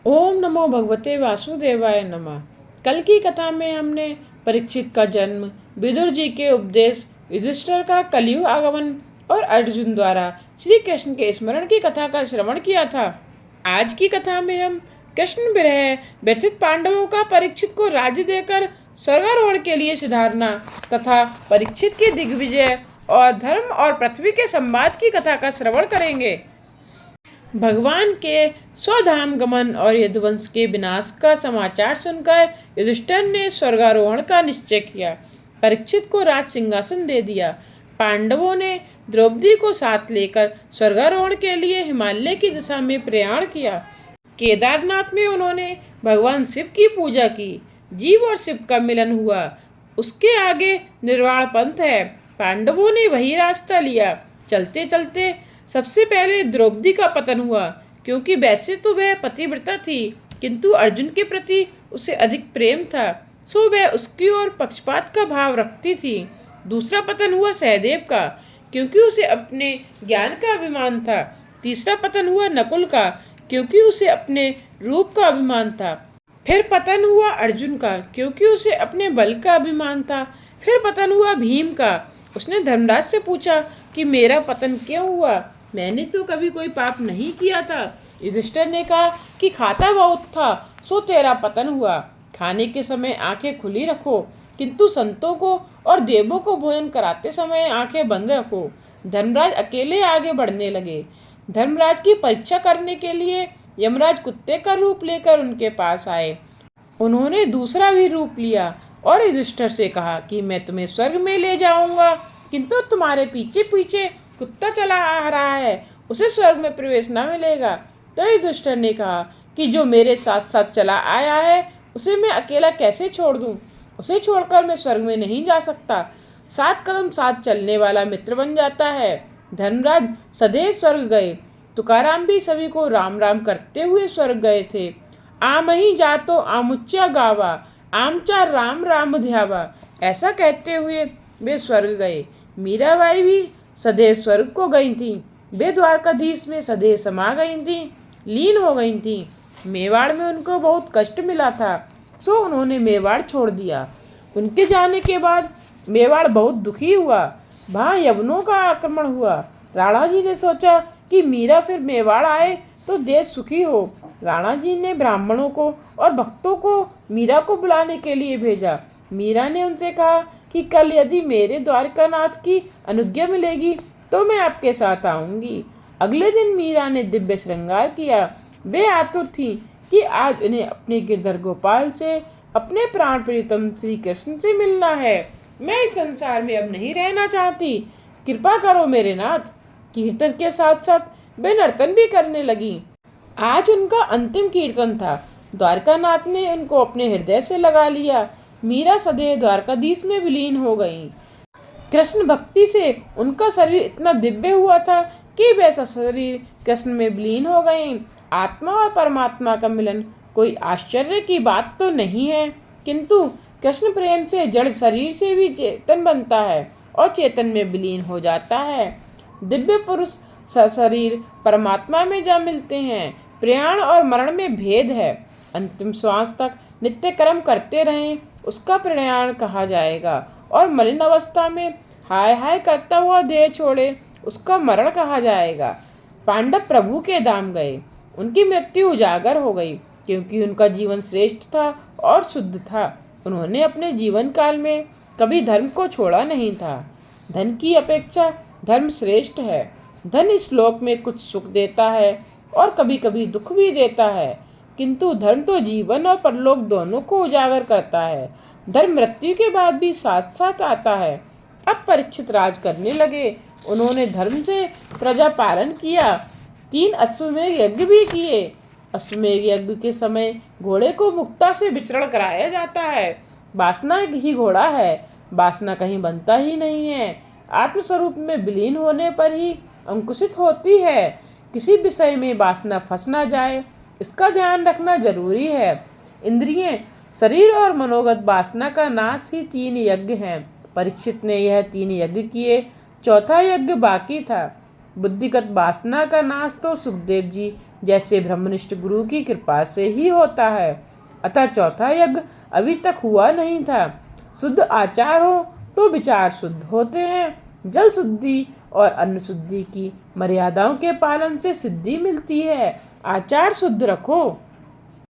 ओम नमो भगवते वासुदेवाय नमः। कल की कथा में हमने परीक्षित का जन्म, विदुर जी के उपदेश, युधिष्ठिर का कलयुग आगमन और अर्जुन द्वारा श्री कृष्ण के स्मरण की कथा का श्रवण किया था। आज की कथा में हम कृष्ण विरह व्यथित पांडवों का परीक्षित को राज्य देकर स्वर्गारोहण के लिए सिधारना तथा परीक्षित की दिग्विजय और धर्म और पृथ्वी के संवाद की कथा का श्रवण करेंगे। भगवान के स्वधाम गमन और यदुवंश के विनाश का समाचार सुनकर युधिष्ठिर ने स्वर्गारोहण का निश्चय किया। परीक्षित को राज सिंहासन दे दिया। पांडवों ने द्रौपदी को साथ लेकर स्वर्गारोहण के लिए हिमालय की दिशा में प्रयाण किया। केदारनाथ में उन्होंने भगवान शिव की पूजा की। जीव और शिव का मिलन हुआ। उसके आगे निर्वाण पंथ है। पांडवों ने वही रास्ता लिया। चलते चलते सबसे पहले द्रौपदी का पतन हुआ, क्योंकि वैसे तो वह पतिव्रता थी, किंतु अर्जुन के प्रति उसे अधिक प्रेम था, सो वह उसकी ओर पक्षपात का भाव रखती थी। दूसरा पतन हुआ सहदेव का, क्योंकि उसे अपने ज्ञान का अभिमान था। तीसरा पतन हुआ नकुल का, क्योंकि उसे अपने रूप का अभिमान था। फिर पतन हुआ अर्जुन का, क्योंकि उसे अपने बल का अभिमान था। फिर पतन हुआ भीम का। उसने धर्मराज से पूछा कि मेरा पतन क्यों हुआ? मैंने तो कभी कोई पाप नहीं किया था। युधिष्ठिर ने कहा कि खाता बहुत था, सो तेरा पतन हुआ। खाने के समय आंखें खुली रखो, किंतु संतों को और देवों को भोजन कराते समय आंखें बंद रखो। धर्मराज अकेले आगे बढ़ने लगे। धर्मराज की परीक्षा करने के लिए यमराज कुत्ते का रूप लेकर उनके पास आए। उन्होंने दूसरा भी रूप लिया और युधिष्ठिर से कहा कि मैं तुम्हें स्वर्ग में ले जाऊंगा, किंतु तुम्हारे पीछे पीछे कुत्ता चला आ रहा है, उसे स्वर्ग में प्रवेश न मिलेगा। तो युधिष्ठिर ने कहा कि जो मेरे साथ साथ चला आया है उसे मैं अकेला कैसे छोड़ दूं? उसे छोड़कर मैं स्वर्ग में नहीं जा सकता। 7 कदम साथ चलने वाला मित्र बन जाता है। धर्मराज सदैव स्वर्ग गए। तुकाराम भी सभी को राम राम करते हुए स्वर्ग गए थे। आम ही जातो आमुच्चा गावा, आमचा राम राम ध्यावा, ऐसा कहते हुए वे स्वर्ग गए। मीराबाई भी सदैव स्वर्ग को गई थी। वे द्वारकाधीश में सदैव समा गई थी, लीन हो गई थी। मेवाड़ में उनको बहुत कष्ट मिला था, सो उन्होंने मेवाड़ छोड़ दिया। उनके जाने के बाद मेवाड़ बहुत दुखी हुआ। वहाँ यवनों का आक्रमण हुआ। राणा जी ने सोचा कि मीरा फिर मेवाड़ आए तो देश सुखी हो। राणा जी ने ब्राह्मणों को और भक्तों को मीरा को बुलाने के लिए भेजा। मीरा ने उनसे कहा कि कल यदि मेरे द्वारकानाथ की अनुज्ञा मिलेगी तो मैं आपके साथ आऊंगी। अगले दिन मीरा ने दिव्य श्रृंगार किया। वे आतुर थी कि आज उन्हें अपने गिरधर गोपाल से, अपने प्राण प्रीतम श्री कृष्ण से मिलना है। मैं इस संसार में अब नहीं रहना चाहती, कृपा करो मेरे नाथ। कीर्तन के साथ साथ वे नर्तन भी करने लगी। आज उनका अंतिम कीर्तन था। द्वारकानाथ ने उनको अपने हृदय से लगा लिया। मीरा सदैव द्वारकाधीश में विलीन हो गई। कृष्ण भक्ति से उनका शरीर इतना दिव्य हुआ था कि वैसा शरीर कृष्ण में विलीन हो गए। आत्मा और परमात्मा का मिलन कोई आश्चर्य की बात तो नहीं है, किंतु कृष्ण प्रेम से जड़ शरीर से भी चेतन बनता है और चेतन में विलीन हो जाता है। दिव्य पुरुष शरीर परमात्मा में जा मिलते हैं। प्रयाण और मरण में भेद है। अंतिम श्वास तक नित्य कर्म करते रहें, उसका प्रयाण कहा जाएगा, और मलिन अवस्था में हाय हाय करता हुआ देह छोड़े, उसका मरण कहा जाएगा। पांडव प्रभु के धाम गए। उनकी मृत्यु उजागर हो गई, क्योंकि उनका जीवन श्रेष्ठ था और शुद्ध था। उन्होंने अपने जीवन काल में कभी धर्म को छोड़ा नहीं था। धन की अपेक्षा धर्म श्रेष्ठ है। धन इस लोक में कुछ सुख देता है और कभी कभी दुख भी देता है, किंतु धर्म तो जीवन और परलोक दोनों को उजागर करता है। धर्म मृत्यु के बाद भी साथ साथ आता है। अब परीक्षित राज करने लगे। उन्होंने धर्म से प्रजा पालन किया। 3 अश्वमेध यज्ञ भी किए। अश्वमेध यज्ञ के समय घोड़े को मुक्ता से विचरण कराया जाता है। वासना ही घोड़ा है, वासना कहीं बनता ही नहीं है। आत्मस्वरूप में विलीन होने पर ही अंकुशित होती है। किसी विषय में वासना फंस ना जाए, इसका ध्यान रखना जरूरी है। इंद्रिय, शरीर और मनोगत वासना का नाश ही 3 यज्ञ हैं। परीक्षित ने यह 3 यज्ञ किए, चौथा यज्ञ बाकी था। बुद्धिगत वासना का नाश तो सुखदेव जी जैसे ब्रह्मनिष्ठ गुरु की कृपा से ही होता है। अतः चौथा यज्ञ अभी तक हुआ नहीं था। शुद्ध आचार हो तो विचार शुद्ध होते हैं। जल शुद्धि और अन्न शुद्धि की मर्यादाओं के पालन से सिद्धि मिलती है। आचार शुद्ध रखो।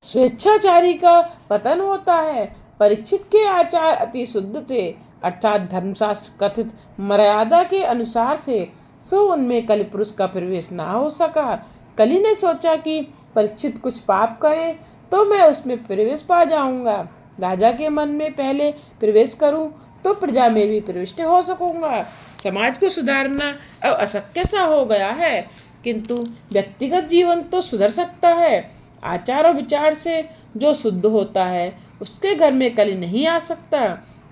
स्वेच्छाचारी का पतन होता है। परीक्षित के आचार अति शुद्ध थे, अर्थात धर्मशास्त्र कथित मर्यादा के अनुसार थे, सो उनमें कलि पुरुष का प्रवेश ना हो सका। कलि ने सोचा कि परीक्षित कुछ पाप करे तो मैं उसमें प्रवेश पा जाऊंगा। राजा के मन में पहले प्रवेश करूं तो प्रजा में भी प्रविष्ट हो सकूंगा। समाज को सुधारना अब अशक्य सा हो गया है, किंतु व्यक्तिगत जीवन तो सुधर सकता है। आचार और विचार से जो शुद्ध होता है उसके घर में कलि नहीं आ सकता।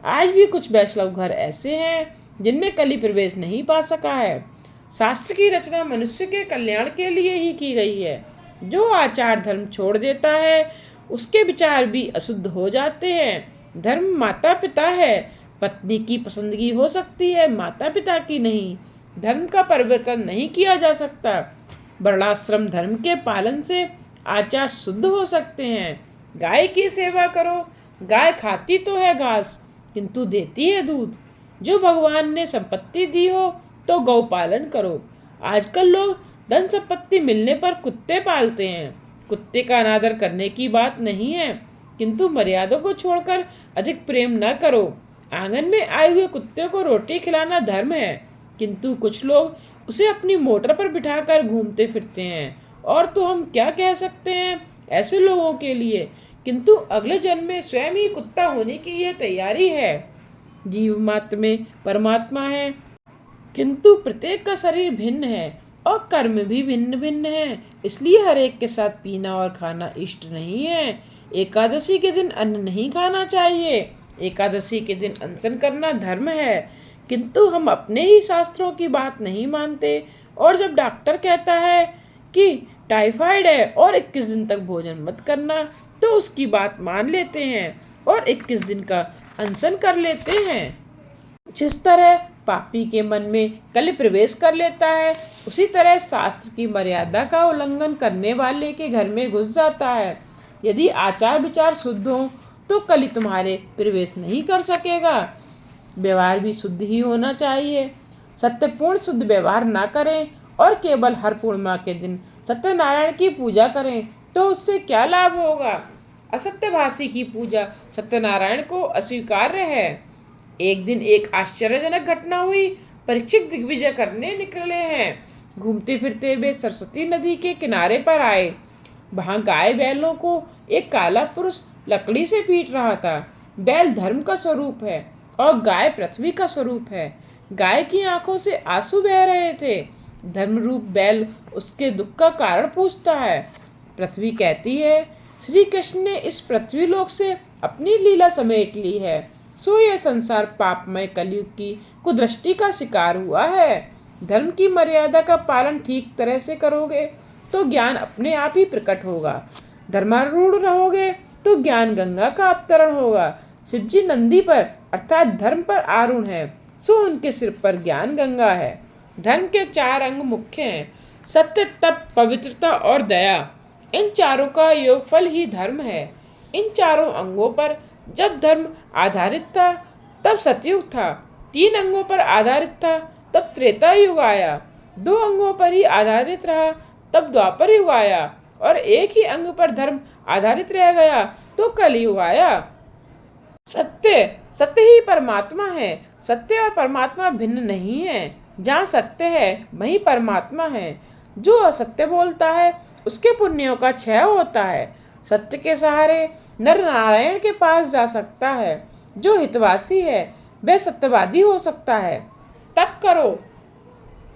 आज भी कुछ वैष्णव घर ऐसे हैं जिनमें कलि प्रवेश नहीं पा सका है। शास्त्र की रचना मनुष्य के कल्याण के लिए ही की गई है। जो आचार धर्म छोड़ देता है उसके विचार भी अशुद्ध हो जाते हैं। धर्म माता पिता है। पत्नी की पसंदगी हो सकती है, माता पिता की नहीं। धर्म का परिवर्तन नहीं किया जा सकता। वर्णाश्रम धर्म के पालन से आचार शुद्ध हो सकते हैं। गाय की सेवा करो। गाय खाती तो है घास, किंतु देती है दूध। जो भगवान ने संपत्ति दी हो तो गौ पालन करो। आजकल लोग धन संपत्ति मिलने पर कुत्ते पालते हैं। कुत्ते का अनादर करने की बात नहीं है, किंतु मर्यादा को छोड़कर अधिक प्रेम न करो। आंगन में आए हुए कुत्ते को रोटी खिलाना धर्म है, किंतु कुछ लोग उसे अपनी मोटर पर बिठाकर घूमते फिरते हैं। और तो हम क्या कह सकते हैं ऐसे लोगों के लिए, किंतु अगले जन्म में स्वयं ही कुत्ता होने की यह तैयारी है। जीव मात्र में परमात्मा है, किंतु प्रत्येक का शरीर भिन्न है और कर्म भी भिन्न भिन्न है। इसलिए हर एक के साथ पीना और खाना इष्ट नहीं है। एकादशी के दिन अन्न नहीं खाना चाहिए। एकादशी के दिन अनशन करना धर्म है, किंतु हम अपने ही शास्त्रों की बात नहीं मानते। और जब डॉक्टर कहता है कि टाइफाइड है और 21 दिन तक भोजन मत करना, तो उसकी बात मान लेते हैं और 21 दिन का अनशन कर लेते हैं। जिस तरह पापी के मन में कलि प्रवेश कर लेता है, उसी तरह शास्त्र की मर्यादा का उल्लंघन करने वाले के घर में घुस जाता है। यदि आचार विचार शुद्ध हो तो कलि तुम्हारे प्रवेश नहीं कर सकेगा। व्यवहार भी शुद्ध ही होना चाहिए। सत्यपूर्ण शुद्ध व्यवहार ना करें और केवल हर पूर्णिमा के दिन सत्यनारायण की पूजा करें तो उससे क्या लाभ होगा। असत्यभाषी की पूजा सत्यनारायण को अस्वीकार्य है। एक दिन एक आश्चर्यजनक घटना हुई। परीक्षित दिग्विजय करने निकले हैं। घूमते फिरते वे सरस्वती नदी के किनारे पर आए। वहां गाय बैलों को एक काला पुरुष लकड़ी से पीट रहा था। बैल धर्म का स्वरूप है और गाय पृथ्वी का स्वरूप है। गाय की आंखों से आंसू बह रहे थे। धर्म रूप बैल उसके दुख का कारण पूछता है। पृथ्वी कहती है, श्री कृष्ण ने इस पृथ्वी लोक से अपनी लीला समेट ली है, सो यह संसार पापमय कलयुग की कुदृष्टि का शिकार हुआ है। धर्म की मर्यादा का पालन ठीक तरह से करोगे तो ज्ञान अपने आप ही प्रकट होगा। धर्मारूढ़ रहोगे तो ज्ञान गंगा का अवतरण होगा। शिवजी नंदी पर अर्थात धर्म पर आरूढ़ है, सो उनके सिर पर ज्ञान गंगा है। धर्म के 4 अंग मुख्य हैं, सत्य, तप, पवित्रता और दया। इन चारों का योगफल ही धर्म है। इन चारों अंगों पर जब धर्म आधारित था तब सतयुग था। 3 अंगों पर आधारित था तब त्रेता युग आया। 2 अंगों पर ही आधारित रहा तब द्वापर युग आया और एक ही अंग पर धर्म आधारित रह गया तो कलयुग आया। सत्य ही परमात्मा है। सत्य और परमात्मा भिन्न नहीं है। जहाँ सत्य है वहीं परमात्मा है। जो असत्य बोलता है उसके पुण्यों का क्षय होता है। सत्य के सहारे नर नारायण के पास जा सकता है। जो हितवासी है वह सत्यवादी हो सकता है। तप करो,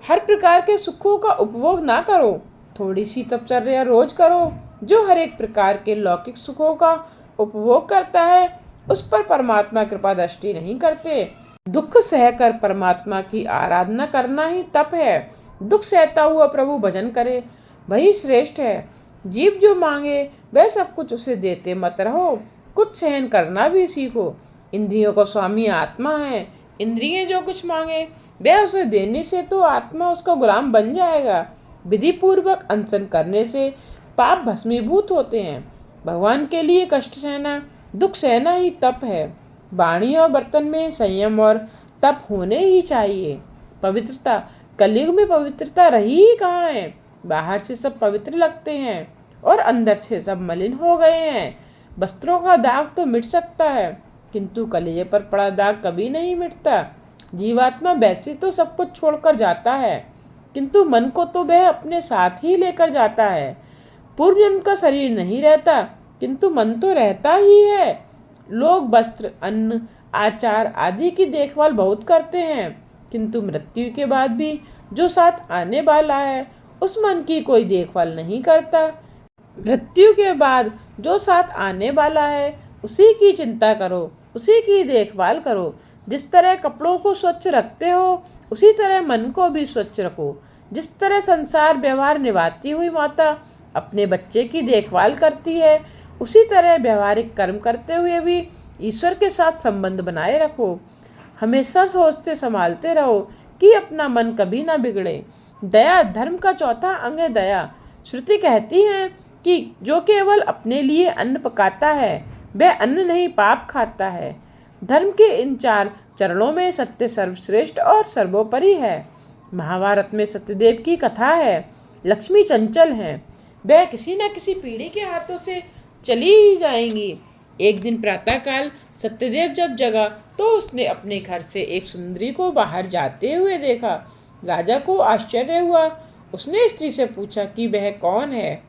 हर प्रकार के सुखों का उपभोग ना करो। थोड़ी सी तपचर्या रोज करो। जो हर एक प्रकार के लौकिक सुखों का उपभोग करता है उस पर परमात्मा कृपा दृष्टि नहीं करते। दुख सहकर परमात्मा की आराधना करना ही तप है। दुख सहता हुआ प्रभु भजन करे वही श्रेष्ठ है। जीव जो मांगे वह सब कुछ उसे देते मत रहो। कुछ सहन करना भी सीखो। इंद्रियों का स्वामी आत्मा है, इंद्रियां जो कुछ मांगे वह उसे देने से तो आत्मा उसका गुलाम बन जाएगा। विधि पूर्वक अनशन करने से पाप भस्मीभूत होते हैं। भगवान के लिए कष्ट सहना, दुख सहना ही तप है। वाणी और बर्तन में संयम और तप होने ही चाहिए। पवित्रता, कलयुग में पवित्रता रही ही कहाँ है। बाहर से सब पवित्र लगते हैं और अंदर से सब मलिन हो गए हैं। वस्त्रों का दाग तो मिट सकता है, किंतु कलेजे पर पड़ा दाग कभी नहीं मिटता। जीवात्मा वैसे तो सब कुछ छोड़कर जाता है, किंतु मन को तो वह अपने साथ ही लेकर जाता है। पूर्व जन्म का शरीर नहीं रहता, किंतु मन तो रहता ही है। लोग वस्त्र, अन्न, आचार आदि की देखभाल बहुत करते हैं, किंतु मृत्यु के बाद भी जो साथ आने वाला है उस मन की कोई देखभाल नहीं करता। मृत्यु के बाद जो साथ आने वाला है उसी की चिंता करो, उसी की देखभाल करो। जिस तरह कपड़ों को स्वच्छ रखते हो उसी तरह मन को भी स्वच्छ रखो। जिस तरह संसार व्यवहार निभाती हुई माता अपने बच्चे की देखभाल करती है, उसी तरह व्यवहारिक कर्म करते हुए भी ईश्वर के साथ संबंध बनाए रखो। हमेशा सोचते संभालते रहो कि अपना मन कभी ना बिगड़े। दया, धर्म का चौथा अंग है दया। श्रुति कहती है कि जो केवल अपने लिए अन्न पकाता है वह अन्न नहीं पाप खाता है। धर्म के इन 4 चरणों में सत्य सर्वश्रेष्ठ और सर्वोपरि है। महाभारत में सत्यदेव की कथा है। लक्ष्मी चंचल हैं, वह किसी न किसी पीढ़ी के हाथों से चली ही जाएंगी। एक दिन प्रातःकाल सत्यदेव जब जगा तो उसने अपने घर से एक सुंदरी को बाहर जाते हुए देखा। राजा को आश्चर्य हुआ। उसने स्त्री से पूछा कि वह कौन है।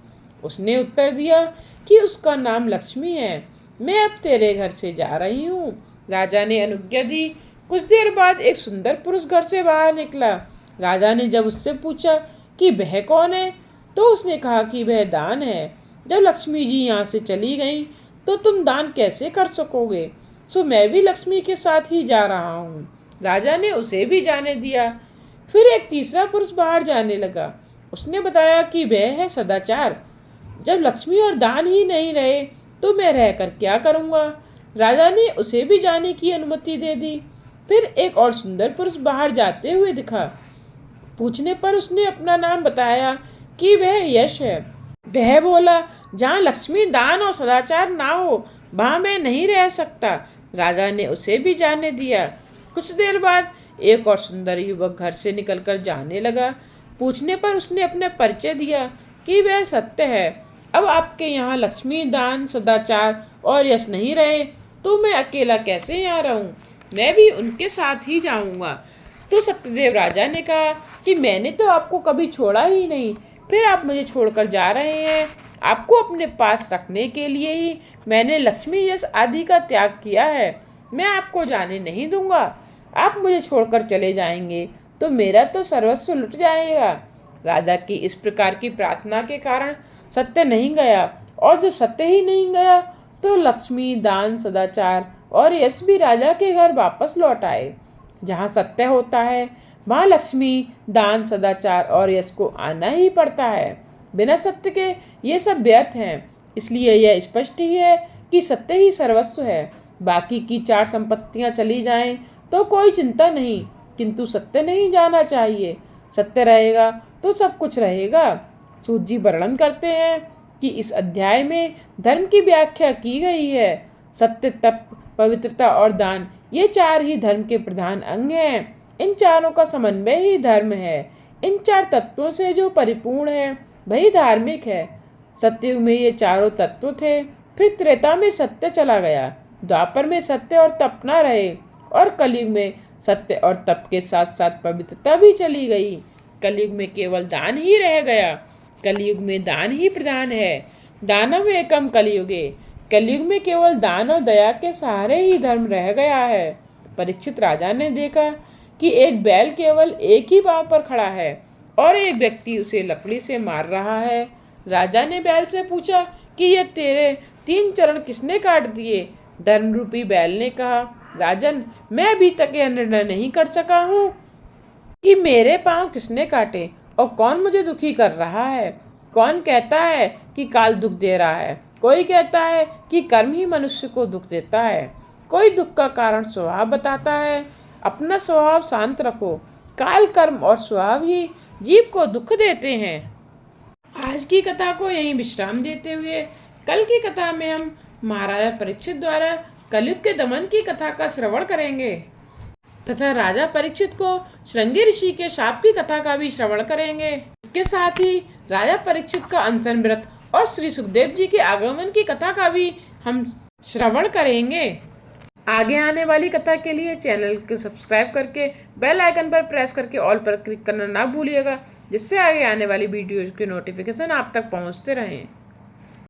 उसने उत्तर दिया कि उसका नाम लक्ष्मी है। मैं अब तेरे घर से जा रही हूँ। राजा ने अनुज्ञा दी। कुछ देर बाद एक सुंदर पुरुष घर से बाहर निकला। राजा ने जब उससे पूछा कि वह कौन है तो उसने कहा कि वह दान है। जब लक्ष्मी जी यहाँ से चली गई तो तुम दान कैसे कर सकोगे, सो मैं भी लक्ष्मी के साथ ही जा रहा हूँ। राजा ने उसे भी जाने दिया। फिर एक तीसरा पुरुष बाहर जाने लगा। उसने बताया कि वह है सदाचार। जब लक्ष्मी और दान ही नहीं रहे तो मैं रहकर क्या करूँगा। राजा ने उसे भी जाने की अनुमति दे दी। फिर एक और सुंदर पुरुष बाहर जाते हुए दिखा। पूछने पर उसने अपना नाम बताया कि वह यश है। वह बोला, जहाँ लक्ष्मी, दान और सदाचार ना हो वहाँ मैं नहीं रह सकता। राजा ने उसे भी जाने दिया। कुछ देर बाद एक और सुंदर युवक घर से निकलकर जाने लगा। पूछने पर उसने अपने परिचय दिया कि वह सत्य है। अब आपके यहाँ लक्ष्मी, दान, सदाचार और यश नहीं रहे तो मैं अकेला कैसे यहाँ रहूँ, मैं भी उनके साथ ही जाऊँगा। तो सत्यदेव राजा ने कहा कि मैंने तो आपको कभी छोड़ा ही नहीं, फिर आप मुझे छोड़कर जा रहे हैं। आपको अपने पास रखने के लिए ही मैंने लक्ष्मी, यश आदि का त्याग किया है। मैं आपको जाने नहीं दूंगा। आप मुझे छोड़कर चले जाएंगे तो मेरा तो सर्वस्व लुट जाएगा। राजा की इस प्रकार की प्रार्थना के कारण सत्य नहीं गया, और जब सत्य ही नहीं गया तो लक्ष्मी, दान, सदाचार और यश भी राजा के घर वापस लौट आए। जहाँ सत्य होता है वहाँ लक्ष्मी, दान, सदाचार और यश को आना ही पड़ता है। बिना सत्य के ये सब व्यर्थ हैं। इसलिए यह स्पष्ट ही है कि सत्य ही सर्वस्व है। बाकी की 4 संपत्तियाँ चली जाएं तो कोई चिंता नहीं, किंतु सत्य नहीं जाना चाहिए। सत्य रहेगा तो सब कुछ रहेगा। सूत जी वर्णन करते हैं कि इस अध्याय में धर्म की व्याख्या की गई है। सत्य, तप, पवित्रता और दान, ये 4 ही धर्म के प्रधान अंग हैं। इन चारों का समन्वय ही धर्म है। इन 4 तत्वों से जो परिपूर्ण है वही धार्मिक है। सत्ययुग में ये चारों तत्व थे, फिर त्रेता में सत्य चला गया, द्वापर में सत्य और तप न रहे, और कलयुग में सत्य और तप के साथ साथ पवित्रता भी चली गई। कलयुग में केवल दान ही रह गया। कलयुग में दान ही प्रधान है। दानव एकम कलयुगे। कलयुग में केवल दान और दया के सहारे ही धर्म रह गया है। परीक्षित राजा ने देखा कि एक बैल केवल एक ही पांव पर खड़ा है और एक व्यक्ति उसे लकड़ी से मार रहा है। राजा ने बैल से पूछा कि ये तेरे 3 चरण किसने काट दिए। धर्म रूपी बैल ने कहा, राजन, मैं अभी तक यह निर्णय नहीं कर सका हूँ कि मेरे पांव किसने काटे और कौन मुझे दुखी कर रहा है। कौन कहता है कि काल दुख दे रहा है, कोई कहता है कि कर्म ही मनुष्य को दुख देता है, कोई दुख का कारण स्वभाव बताता है। अपना स्वभाव शांत रखो। काल, कर्म और स्वभाव ही जीव को दुख देते हैं। आज की कथा को यहीं विश्राम देते हुए कल की कथा में हम महाराजा परीक्षित द्वारा कलयुग के दमन की कथा का श्रवण करेंगे तथा राजा परीक्षित को श्रृंगी ऋषि के शाप की कथा का भी श्रवण करेंगे। इसके साथ ही राजा परीक्षित का अनशन व्रत और श्री सुखदेव जी के आगमन की कथा का भी हम श्रवण करेंगे। आगे आने वाली कथा के लिए चैनल को सब्सक्राइब करके बेल आइकन पर प्रेस करके ऑल पर क्लिक करना ना भूलिएगा, जिससे आगे आने वाली वीडियो के नोटिफिकेशन आप तक पहुंचते रहें।